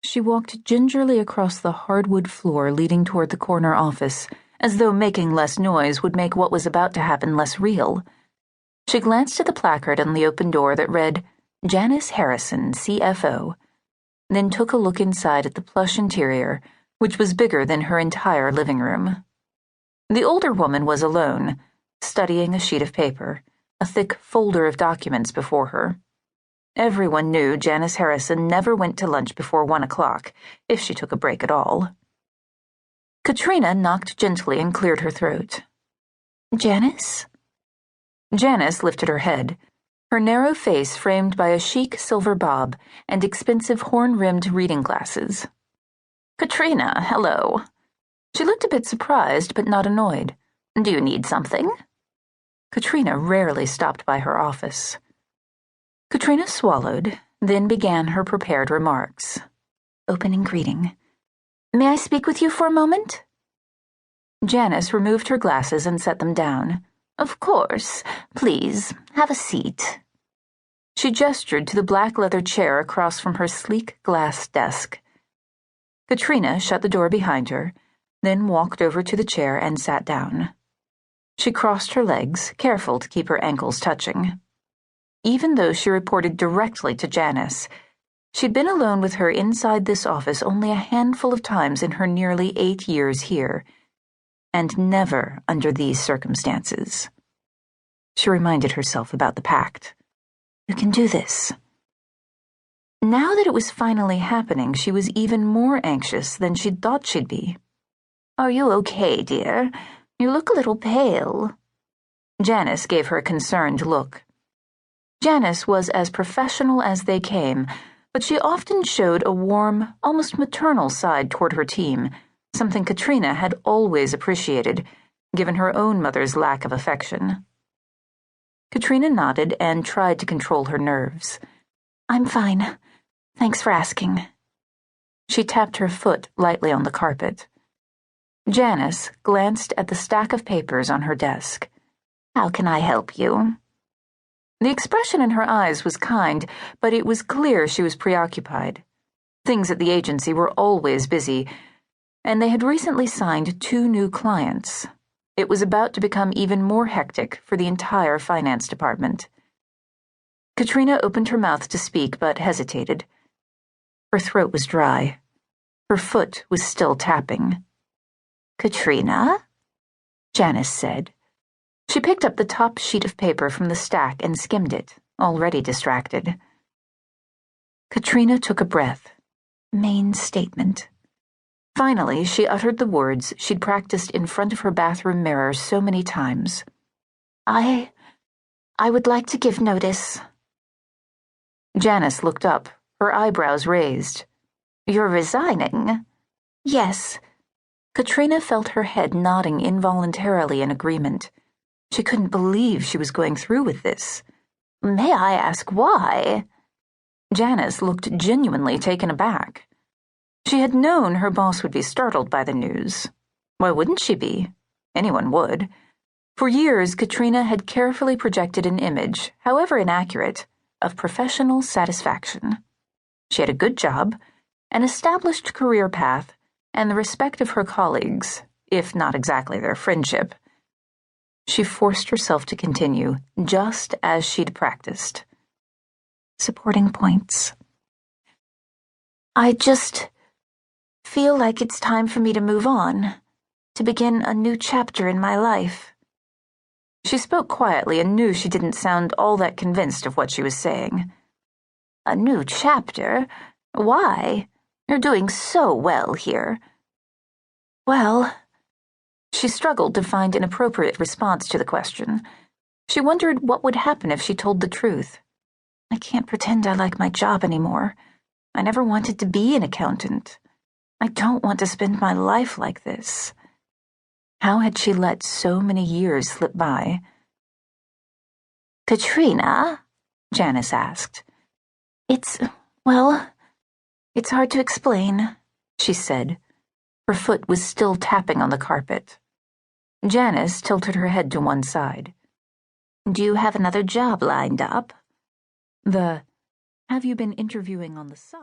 She walked gingerly across the hardwood floor leading toward the corner office, as though making less noise would make what was about to happen less real. She glanced at the placard on the open door that read, Janice Harrison, CFO, then took a look inside at the plush interior, which was bigger than her entire living room. The older woman was alone, studying a sheet of paper, a thick folder of documents before her. Everyone knew Janice Harrison never went to lunch before 1 o'clock, if she took a break at all. Katrina knocked gently and cleared her throat. Janice? Janice lifted her head, her narrow face framed by a chic silver bob and expensive horn-rimmed reading glasses. Katrina, hello. She looked a bit surprised, but not annoyed. Do you need something? Katrina rarely stopped by her office. Katrina swallowed, then began her prepared remarks. Opening greeting. May I speak with you for a moment? Janice removed her glasses and set them down. Of course. Please, have a seat. She gestured to the black leather chair across from her sleek glass desk. Katrina shut the door behind her, then walked over to the chair and sat down. She crossed her legs, careful to keep her ankles touching. Even though she reported directly to Janice, she'd been alone with her inside this office only a handful of times in her nearly 8 years here, and never under these circumstances. She reminded herself about the pact. You can do this. Now that it was finally happening, she was even more anxious than she'd thought she'd be. Are you okay, dear? You look a little pale. Janice gave her a concerned look. Janice was as professional as they came, but she often showed a warm, almost maternal side toward her team, something Katrina had always appreciated, given her own mother's lack of affection. Katrina nodded and tried to control her nerves. I'm fine. Thanks for asking. She tapped her foot lightly on the carpet. Janice glanced at the stack of papers on her desk. How can I help you? The expression in her eyes was kind, but it was clear she was preoccupied. Things at the agency were always busy, and they had recently signed 2 new clients. It was about to become even more hectic for the entire finance department. Katrina opened her mouth to speak, but hesitated. Her throat was dry. Her foot was still tapping. Katrina? Janice said. She picked up the top sheet of paper from the stack and skimmed it, already distracted. Katrina took a breath. Main statement. Finally, she uttered the words she'd practiced in front of her bathroom mirror so many times. I would like to give notice. Janice looked up, her eyebrows raised. You're resigning? Yes. Katrina felt her head nodding involuntarily in agreement. She couldn't believe she was going through with this. May I ask why? Janice looked genuinely taken aback. She had known her boss would be startled by the news. Why wouldn't she be? Anyone would. For years, Katrina had carefully projected an image, however inaccurate, of professional satisfaction. She had a good job, an established career path, and the respect of her colleagues, if not exactly their friendship. She forced herself to continue, just as she'd practiced. Supporting points. I just feel like it's time for me to move on, to begin a new chapter in my life. She spoke quietly and knew she didn't sound all that convinced of what she was saying. A new chapter? Why? You're doing so well here. Well... She struggled to find an appropriate response to the question. She wondered what would happen if she told the truth. I can't pretend I like my job anymore. I never wanted to be an accountant. I don't want to spend my life like this. How had she let so many years slip by? Katrina? Janice asked. It's hard to explain, she said. Her foot was still tapping on the carpet. Janice tilted her head to one side. Do you have another job lined up? Have you been interviewing on the side?